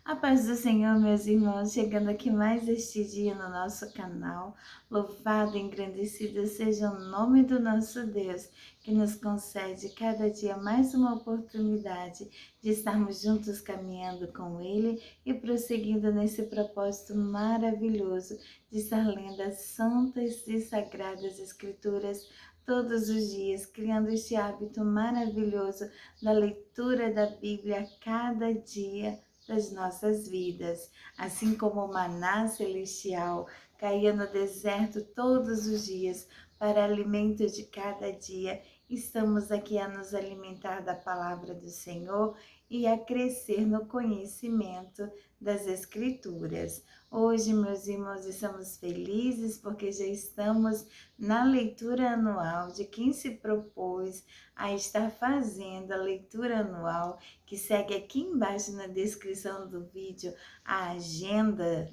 A paz do Senhor, meus irmãos, chegando aqui mais este dia no nosso canal. Louvado e engrandecido seja o nome do nosso Deus, que nos concede cada dia mais uma oportunidade de estarmos juntos caminhando com Ele e prosseguindo nesse propósito maravilhoso de estar lendo as santas e sagradas Escrituras todos os dias, criando este hábito maravilhoso da leitura da Bíblia a cada dia das nossas vidas. Assim como o maná celestial caía no deserto todos os dias para alimento de cada dia, estamos aqui a nos alimentar da palavra do Senhor e a crescer no conhecimento das Escrituras. Hoje, meus irmãos, estamos felizes porque já estamos na leitura anual de quem se propôs a estar fazendo a leitura anual, que segue aqui embaixo na descrição do vídeo a agenda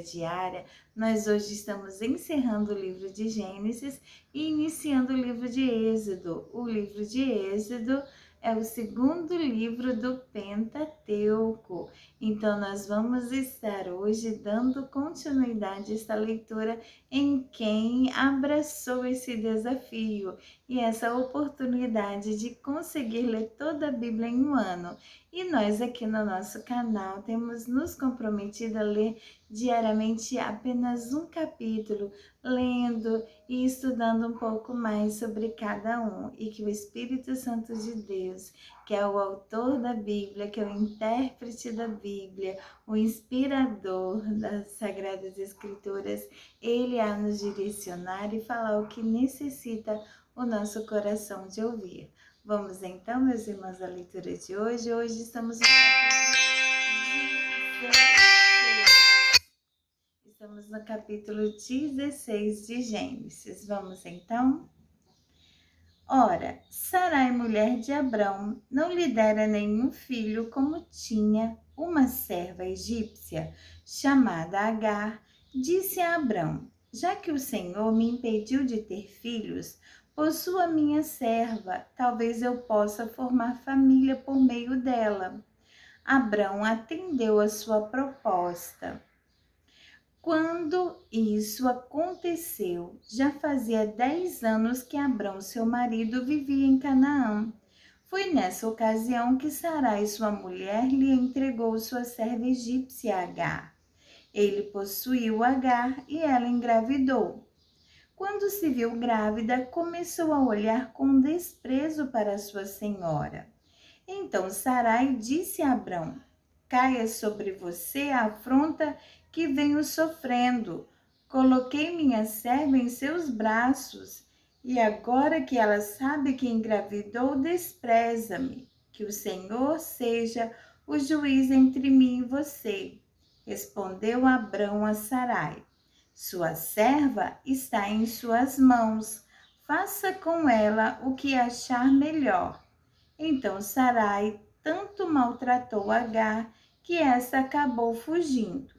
diária. Nós hoje estamos encerrando o livro de Gênesis e iniciando o livro de Êxodo. O livro de Êxodo é o segundo livro do Pentateuco. Então, nós vamos estar hoje dando continuidade a esta leitura em quem abraçou esse desafio e essa oportunidade de conseguir ler toda a Bíblia em um ano. E nós aqui no nosso canal temos nos comprometido a ler diariamente apenas um capítulo, lendo e estudando um pouco mais sobre cada um. E que o Espírito Santo de Deus, que é o autor da Bíblia, que é o intérprete da Bíblia, o inspirador das Sagradas Escrituras, ele a nos direcionar e falar o que necessita o nosso coração de ouvir. Vamos então, meus irmãos, à leitura de hoje. Hoje estamos no capítulo 16. Estamos no capítulo 16 de Gênesis. Vamos então? Ora, Sarai, mulher de Abrão, não lhe dera nenhum filho, como tinha uma serva egípcia chamada Agar. Disse a Abrão: já que o Senhor me impediu de ter filhos, possua minha serva, talvez eu possa formar família por meio dela. Abrão atendeu a sua proposta. Quando isso aconteceu, já fazia 10 anos que Abrão, seu marido, vivia em Canaã. Foi nessa ocasião que Sarai, sua mulher, lhe entregou sua serva egípcia Agar. Ele possuiu Agar e ela engravidou. Quando se viu grávida, começou a olhar com desprezo para sua senhora. Então Sarai disse a Abrão: caia sobre você a afronta que venho sofrendo. Coloquei minha serva em seus braços, e agora que ela sabe que engravidou, despreza-me. Que o Senhor seja o juiz entre mim e você. Respondeu Abrão a Sarai: sua serva está em suas mãos. Faça com ela o que achar melhor. Então Sarai tanto maltratou Agar que esta acabou fugindo.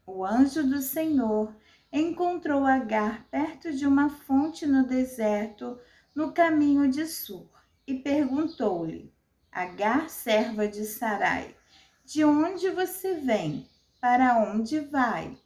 O anjo do Senhor encontrou Agar perto de uma fonte no deserto, no caminho de Sur, e perguntou-lhe: Agar, serva de Sarai, de onde você vem? Para onde vai?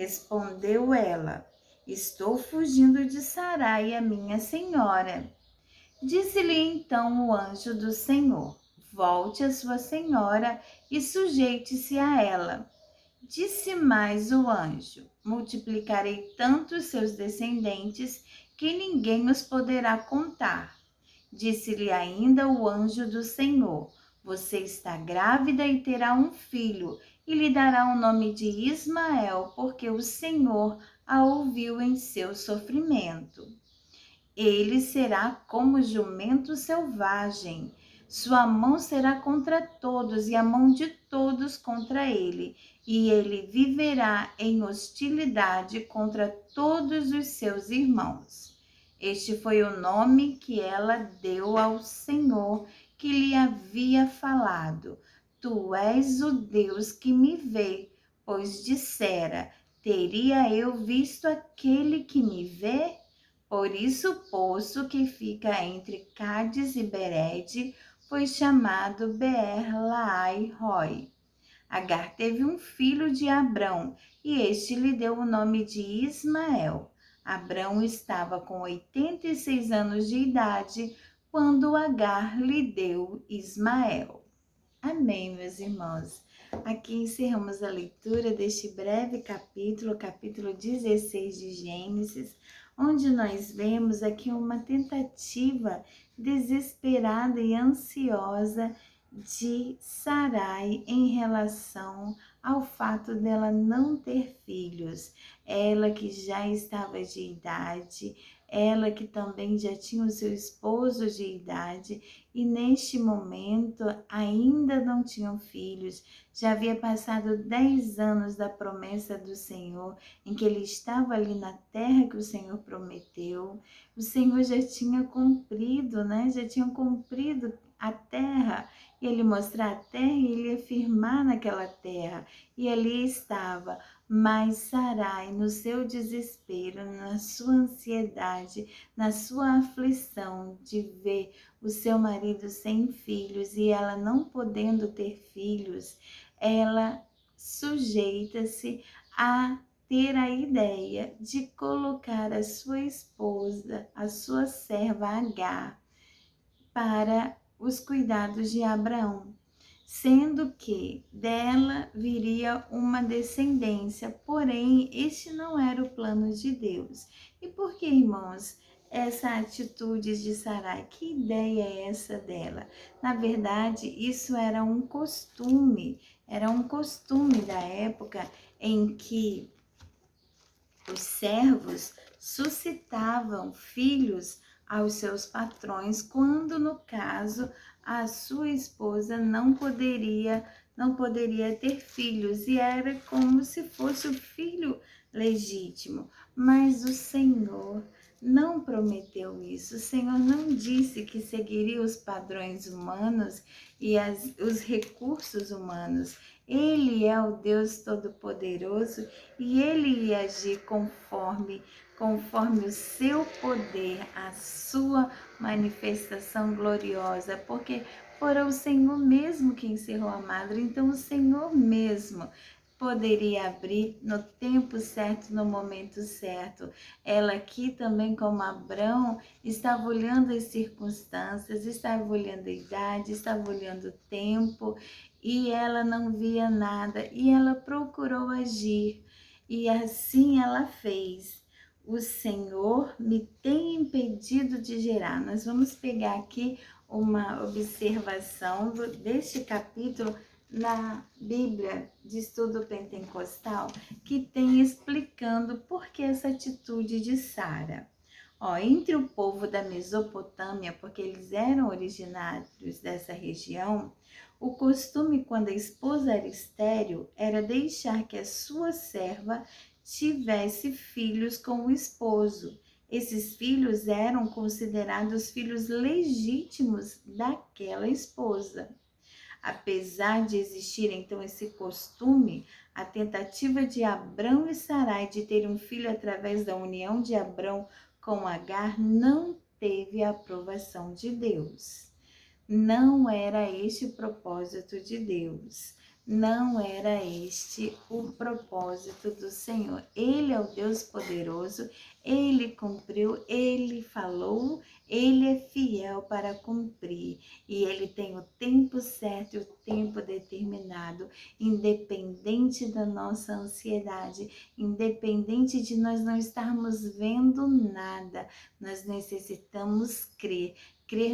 Respondeu ela: estou fugindo de Sarai, a minha senhora. Disse-lhe então o anjo do Senhor: volte a sua senhora e sujeite-se a ela. Disse mais o anjo: multiplicarei tanto os seus descendentes que ninguém os poderá contar. Disse-lhe ainda o anjo do Senhor: você está grávida e terá um filho, e lhe dará o nome de Ismael, porque o Senhor a ouviu em seu sofrimento. Ele será como jumento selvagem. Sua mão será contra todos e a mão de todos contra ele. E ele viverá em hostilidade contra todos os seus irmãos. Este foi o nome que ela deu ao Senhor que lhe havia falado. Tu és o Deus que me vê, pois dissera: teria eu visto aquele que me vê? Por isso o poço que fica entre Cádiz e Berede foi chamado Beer-Lahai-Roi. Agar teve um filho de Abrão, e este lhe deu o nome de Ismael. Abrão estava com 86 anos de idade quando Agar lhe deu Ismael. Amém, meus irmãos. Aqui encerramos a leitura deste breve capítulo, capítulo 16 de Gênesis, onde nós vemos aqui uma tentativa desesperada e ansiosa de Sarai em relação ao fato dela não ter filhos. Ela que já estava de idade, ela que também já tinha o seu esposo de idade e neste momento ainda não tinham filhos. Já havia passado 10 anos da promessa do Senhor, em que ele estava ali na terra que o Senhor prometeu. O Senhor já tinha cumprido, né? Já tinha cumprido a terra, e ele mostrar a terra e ele ia firmar naquela terra. E ali estava, mas Sarai, no seu desespero, na sua ansiedade, na sua aflição de ver o seu marido sem filhos e ela não podendo ter filhos, ela sujeita-se a ter a ideia de colocar a sua esposa, a sua serva Agar, para os cuidados de Abraão, sendo que dela viria uma descendência, porém este não era o plano de Deus. E por que, irmãos, essa atitude de Sarai? Que ideia é essa dela? Na verdade, isso era um costume da época em que os servos suscitavam filhos aos seus patrões, quando no caso a sua esposa não poderia ter filhos, e era como se fosse o filho legítimo. Mas o Senhor não prometeu isso. O Senhor não disse que seguiria os padrões humanos e os recursos humanos. Ele é o Deus Todo-Poderoso e Ele ia agir conforme o seu poder, a sua manifestação gloriosa, porque fora o Senhor mesmo que encerrou a madre, então o Senhor mesmo poderia abrir no tempo certo, no momento certo. Ela aqui também, como Abrão, estava olhando as circunstâncias, estava olhando a idade, estava olhando o tempo, e ela não via nada, e ela procurou agir, e assim ela fez. O Senhor me tem impedido de gerar. Nós vamos pegar aqui uma observação deste capítulo na Bíblia de Estudo Pentecostal, que tem explicando por que essa atitude de Sara. Entre o povo da Mesopotâmia, porque eles eram originários dessa região, o costume quando a esposa era estéril era deixar que a sua serva tivesse filhos com o esposo. Esses filhos eram considerados filhos legítimos daquela esposa. Apesar de existir então esse costume, a tentativa de Abrão e Sarai de ter um filho através da união de Abrão com Agar não teve a aprovação de Deus. Não era este o propósito de Deus. Não era este o propósito do Senhor. Ele é o Deus poderoso, Ele cumpriu, Ele falou, Ele é fiel para cumprir. E Ele tem o tempo certo e o tempo determinado, independente da nossa ansiedade, independente de nós não estarmos vendo nada. Nós necessitamos crer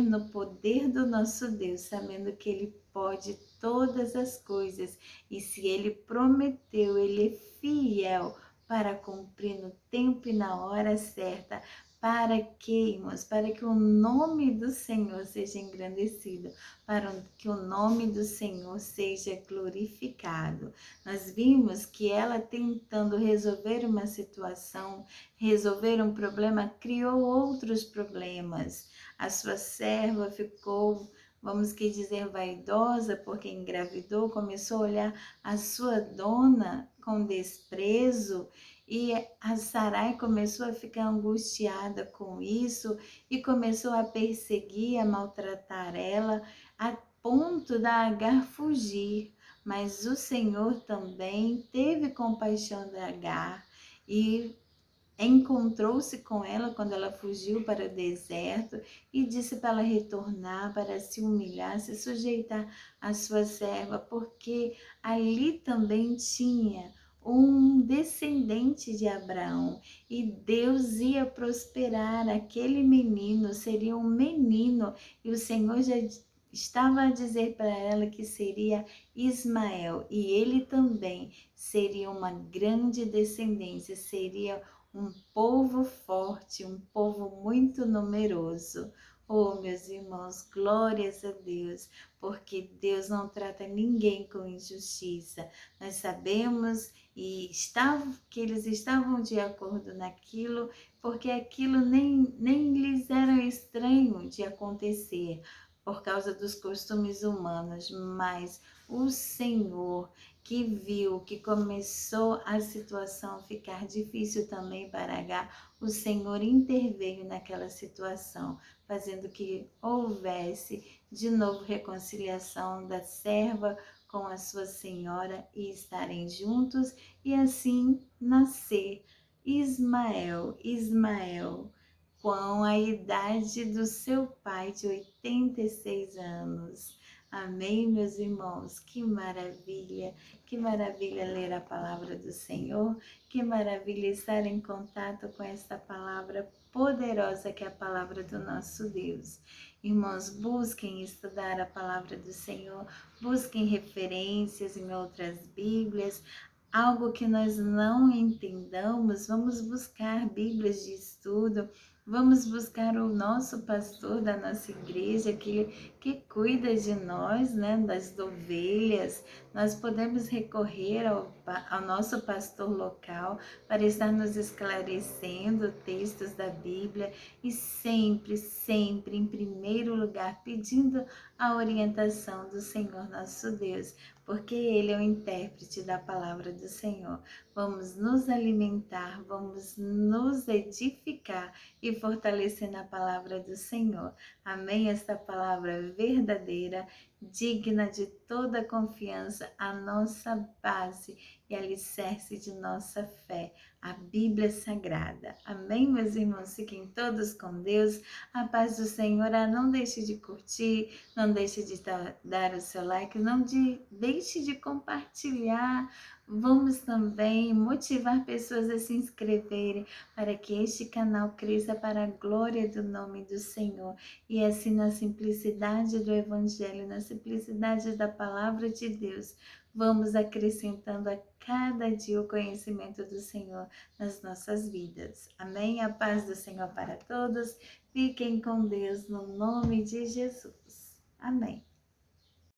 no poder do nosso Deus, sabendo que Ele pode todas as coisas. E se Ele prometeu, Ele é fiel para cumprir no tempo e na hora certa. Para que, irmãos? Para que o nome do Senhor seja engrandecido, para que o nome do Senhor seja glorificado. Nós vimos que ela, tentando resolver uma situação, resolver um problema, criou outros problemas. A sua serva ficou, vamos que dizer, vaidosa, porque engravidou, começou a olhar a sua dona com desprezo, e a Sarai começou a ficar angustiada com isso e começou a perseguir, a maltratar ela, a ponto da Agar fugir. mas o Senhor também teve compaixão de Agar e encontrou-se com ela quando ela fugiu para o deserto e disse para ela retornar, para se humilhar, se sujeitar à sua serva, porque ali também tinha um descendente de Abraão e Deus ia prosperar aquele menino, seria um menino, e o Senhor já estava a dizer para ela que seria Ismael, e ele também seria uma grande descendência, seria um povo forte, um povo muito numeroso. Oh, meus irmãos, glórias a Deus, porque Deus não trata ninguém com injustiça. Nós sabemos que eles estavam de acordo naquilo, porque aquilo nem lhes era estranho de acontecer por causa dos costumes humanos, mas o Senhor que viu que começou a situação ficar difícil também para Agar, o Senhor interveio naquela situação, fazendo que houvesse de novo reconciliação da serva com a sua senhora e estarem juntos e assim nascer Ismael, com a idade do seu pai de 86 anos. Amém, meus irmãos? que maravilha ler a palavra do Senhor, que maravilha estar em contato com esta palavra poderosa que é a palavra do nosso Deus. Irmãos, busquem estudar a palavra do Senhor, busquem referências em outras Bíblias, algo que nós não entendamos, vamos buscar Bíblias de estudo, vamos buscar o nosso pastor da nossa igreja, que cuida de nós, né, das ovelhas. Nós podemos recorrer ao nosso pastor local para estar nos esclarecendo textos da Bíblia e sempre, sempre, em primeiro lugar, pedindo a orientação do Senhor nosso Deus, porque Ele é o intérprete da palavra do Senhor. Vamos nos alimentar, vamos nos edificar e fortalecer na palavra do Senhor. Amém? Esta palavra verdadeira, digna de toda confiança, a nossa base e alicerce de nossa fé, a Bíblia Sagrada. Amém, meus irmãos? Fiquem todos com Deus. A paz do Senhor. Não deixe de curtir, não deixe de dar o seu like, deixe de compartilhar. Vamos também motivar pessoas a se inscreverem para que este canal cresça para a glória do nome do Senhor. E assim, na simplicidade do Evangelho, na simplicidade da palavra de Deus, vamos acrescentando a cada dia o conhecimento do Senhor nas nossas vidas. Amém? A paz do Senhor para todos. Fiquem com Deus no nome de Jesus. Amém.